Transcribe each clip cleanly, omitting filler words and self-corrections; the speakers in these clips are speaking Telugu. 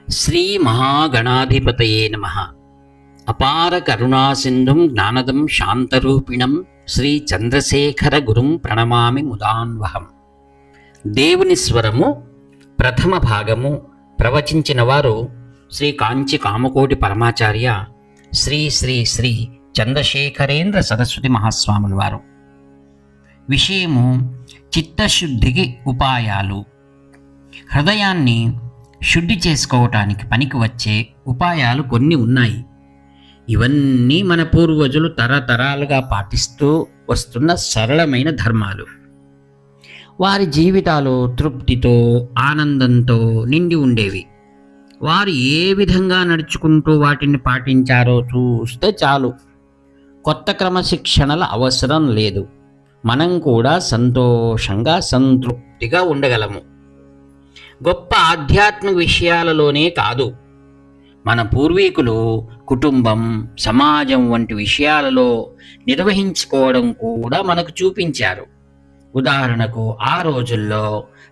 శ్రీ మహాగణాధిపతయే నమః. అపార కరుణాసింధుం జ్ఞానదం శాంతరూపిణం శ్రీ చంద్రశేఖర గురుం ప్రణమామి ముదాన్వహం. దేవుని స్వరము ప్రథమ భాగము ప్రవచించిన వారు శ్రీ కాంచి కామకోటి పరమాచార్య శ్రీ శ్రీ శ్రీ చంద్రశేఖరేంద్ర సరస్వతి మహాస్వాముల వారు. విషయము చిత్తశుద్ధికి ఉపాయాలు. హృదయాన్ని శుద్ధి చేసుకోవటానికి పనికి వచ్చే ఉపాయాలు కొన్ని ఉన్నాయి. ఇవన్నీ మన పూర్వజులు తరతరాలుగా పాటిస్తూ వస్తున్న సరళమైన ధర్మాలు. వారి జీవితాలు తృప్తితో ఆనందంతో నిండి ఉండేవి. వారు ఏ విధంగా నడుచుకుంటూ వాటిని పాటించారో చూస్తే చాలు, కొత్త క్రమశిక్షణల అవసరం లేదు. మనం కూడా సంతోషంగా సంతృప్తిగా ఉండగలము. గొప్ప ఆధ్యాత్మిక విషయాలలోనే కాదు, మన పూర్వీకులు కుటుంబం, సమాజం వంటి విషయాలలో నిర్వహించుకోవడం కూడా మనకు చూపించారు. ఉదాహరణకు ఆ రోజుల్లో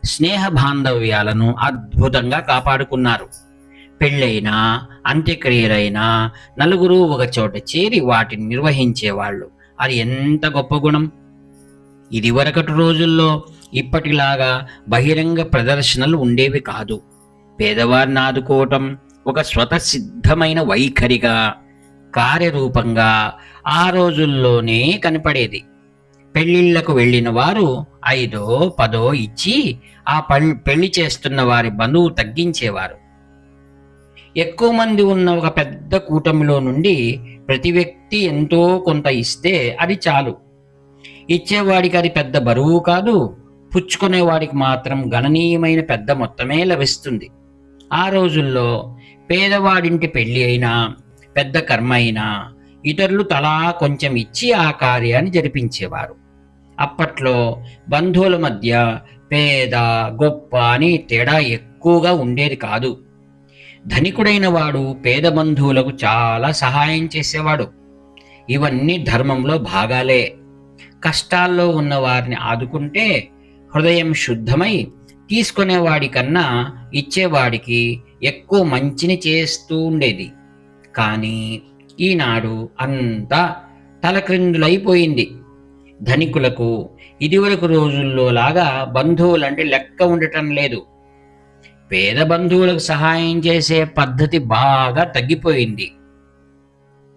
స్నేహ బాంధవ్యాలను అద్భుతంగా కాపాడుకున్నారు. పెళ్ళైనా అంత్యక్రియలైనా నలుగురు ఒక చోట చేరి వాటిని నిర్వహించేవాళ్ళు. అది ఎంత గొప్ప గుణం! ఇదివరకటి రోజుల్లో ఇప్పటిలాగా బహిరంగ ప్రదర్శనలు ఉండేవి కాదు. పేదవారిని ఆదుకోవటం ఒక స్వతసిద్ధమైన వైఖరిగా, కార్యరూపంగా ఆ రోజుల్లోనే కనపడేది. పెళ్లిళ్లకు వెళ్ళిన వారు 5, 10 ఇచ్చి ఆ పెళ్లి చేస్తున్న వారి బంధువు తగ్గించేవారు. ఎక్కువ మంది ఉన్న ఒక పెద్ద కూటమిలో నుండి ప్రతి వ్యక్తి ఎంతో కొంత ఇస్తే అది చాలు. ఇచ్చేవాడికి అది పెద్ద బరువు కాదు, పుచ్చుకునేవాడికి మాత్రం గణనీయమైన పెద్ద మొత్తమే లభిస్తుంది. ఆ రోజుల్లో పేదవాడింటి పెళ్లి అయినా పెద్ద కర్మ అయినా ఇతరులు తలా కొంచెం ఇచ్చి ఆ కార్యాన్ని జరిపించేవారు. అప్పట్లో బంధువుల మధ్య పేద గొప్ప అని తేడా ఎక్కువగా ఉండేది కాదు. ధనికుడైన వాడు పేద బంధువులకు చాలా సహాయం చేసేవాడు. ఇవన్నీ ధర్మంలో భాగాలే. కష్టాల్లో ఉన్న వారిని ఆదుకుంటే హృదయం శుద్ధమై తీసుకునేవాడి కన్నా ఇచ్చేవాడికి ఎక్కువ మంచిని చేస్తూ ఉండేది. కానీ ఈనాడు అంతా తలక్రిందులైపోయింది. ధనికులకు ఇదివరకు రోజుల్లో లాగా బంధువులంటే లెక్క ఉండటం లేదు. పేద బంధువులకు సహాయం చేసే పద్ధతి బాగా తగ్గిపోయింది.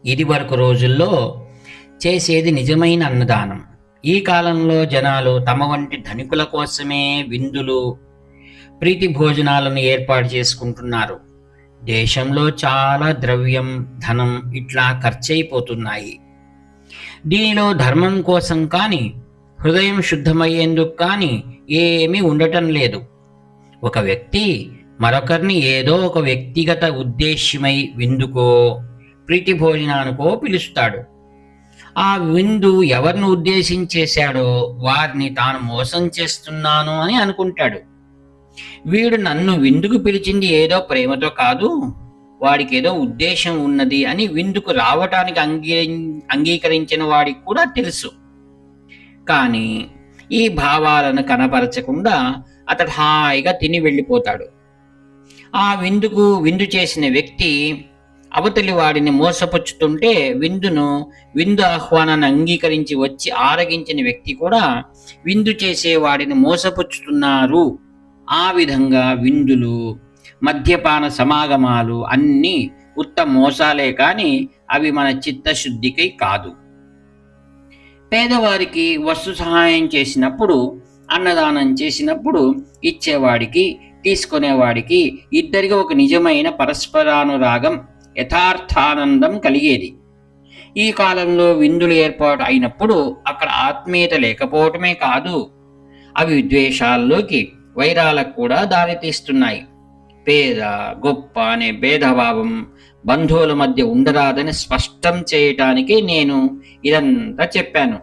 ఇదివరకు రోజుల్లో చేసేది నిజమైన అన్నదానం. ఈ కాలంలో జనాలు తమ వంటి ధనికుల కోసమే విందులు, ప్రీతి భోజనాలను ఏర్పాటు చేసుకుంటున్నారు. దేశంలో చాలా ద్రవ్యం, ధనం ఇట్లా ఖర్చయిపోతున్నాయి. దీనిలో ధర్మం కోసం కానీ, హృదయం శుద్ధమయ్యేందుకు కానీ ఏమీ ఉండటం లేదు. ఒక వ్యక్తి మరొకరిని ఏదో ఒక వ్యక్తిగత ఉద్దేశ్యమై విందుకో, ప్రీతి భోజనానికో పిలుస్తాడు. ఆ విందు ఎవరిని ఉద్దేశించేశాడో వారిని తాను మోసం చేస్తున్నాను అని అనుకుంటాడు. వీడు నన్ను విందుకు పిలిచింది ఏదో ప్రేమతో కాదు, వాడికి ఏదో ఉద్దేశం ఉన్నది అని విందుకు రావటానికి అంగీకరించిన వాడికి కూడా తెలుసు. కానీ ఈ భావాలను కనపరచకుండా అతడు హాయిగా తిని వెళ్ళిపోతాడు. ఆ విందు చేసిన వ్యక్తి అవతలి వాడిని మోసపుచ్చుతుంటే విందు ఆహ్వానాన్ని అంగీకరించి వచ్చి ఆరగించిన వ్యక్తి కూడా విందు చేసే వాడిని మోసపుచ్చుతున్నారు. ఆ విధంగా విందులు, మద్యపాన సమాగమాలు అన్నీ ఉత్త మోసాలే కాని అవి మన చిత్తశుద్ధికి కాదు. పేదవారికి వస్తు సహాయం చేసినప్పుడు, అన్నదానం చేసినప్పుడు ఇచ్చేవాడికి తీసుకునేవాడికి ఇద్దరికి ఒక నిజమైన పరస్పరానురాగం, యథార్థానందం కలిగేది. ఈ కాలంలో విందులు ఏర్పాటు అయినప్పుడు అక్కడ ఆత్మీయత లేకపోవటమే కాదు, అవి విద్వేషాల్లోకి, వైరాలకు కూడా దారితీస్తున్నాయి. పేద గొప్ప అనే భేదభావం బంధువుల మధ్య ఉండరాదని స్పష్టం చేయటానికి నేను ఇదంతా చెప్పాను.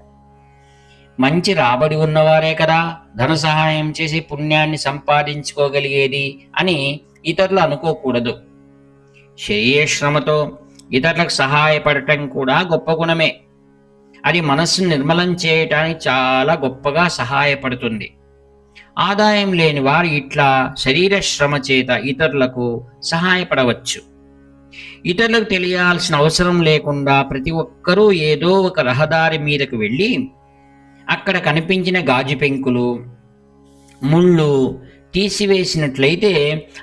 మంచి రాబడి ఉన్నవారే కదా ధన సహాయం చేసి పుణ్యాన్ని సంపాదించుకోగలిగేది అని ఇతరులు అనుకోకూడదు. శరీరశ్రమతో ఇతరులకు సహాయపడటం కూడా గొప్ప గుణమే. అది మనస్సును నిర్మలం చేయటానికి చాలా గొప్పగా సహాయపడుతుంది. ఆదాయం లేని వారు ఇట్లా శరీర శ్రమ చేత ఇతరులకు సహాయపడవచ్చు. ఇతరులకు తెలియాల్సిన అవసరం లేకుండా ప్రతి ఒక్కరూ ఏదో ఒక రహదారి మీదకు వెళ్ళి అక్కడ కనిపించిన గాజు పెంకులు, ముళ్ళు తీసివేసినట్లయితే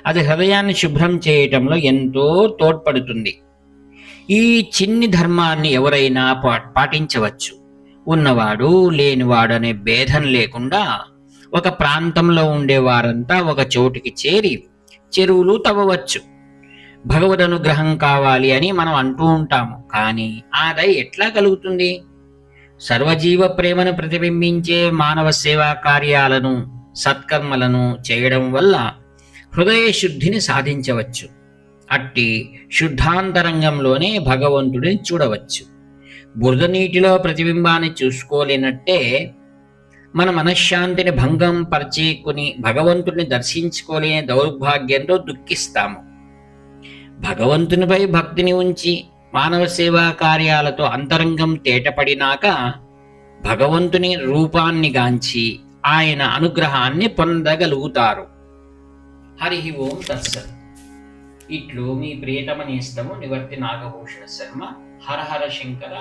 అది హృదయాన్ని శుభ్రం చేయటంలో ఎంతో తోడ్పడుతుంది. ఈ చిన్ని ధర్మాన్ని ఎవరైనా పాటించవచ్చు. ఉన్నవాడు లేనివాడు అనే భేదం లేకుండా ఒక ప్రాంతంలో ఉండేవారంతా ఒక చోటికి చేరి చెరువులు తవ్వవచ్చు. భగవద్ అనుగ్రహం కావాలి అని మనం అంటూ ఉంటాము, కానీ ఆ దయ ఎట్లా కలుగుతుంది? సర్వజీవ ప్రేమను ప్రతిబింబించే మానవ సేవా కార్యాలను, సత్కర్మలను చేయడం వల్ల హృదయ శుద్ధిని సాధించవచ్చు. అట్టి శుద్ధాంతరంగంలోనే భగవంతుడిని చూడవచ్చు. బురద నీటిలో ప్రతిబింబాన్ని చూసుకోలేనట్టే మన మనశ్శాంతిని భంగం పరిచేకుని భగవంతుడిని దర్శించుకోలేని దౌర్భాగ్యంతో దుఃఖిస్తాము. భగవంతునిపై భక్తిని ఉంచి మానవ సేవా కార్యాలతో అంతరంగం తేటపడినాక భగవంతుని రూపాన్ని గాంచి ఆయన అనుగ్రహాన్ని పొందగలుగుతారు. హరి ఓం తత్సత్. ఇట్లు మీ ప్రియతమ నేస్తము నివర్తి నాగభూషణ శర్మ. హర హర శంకర.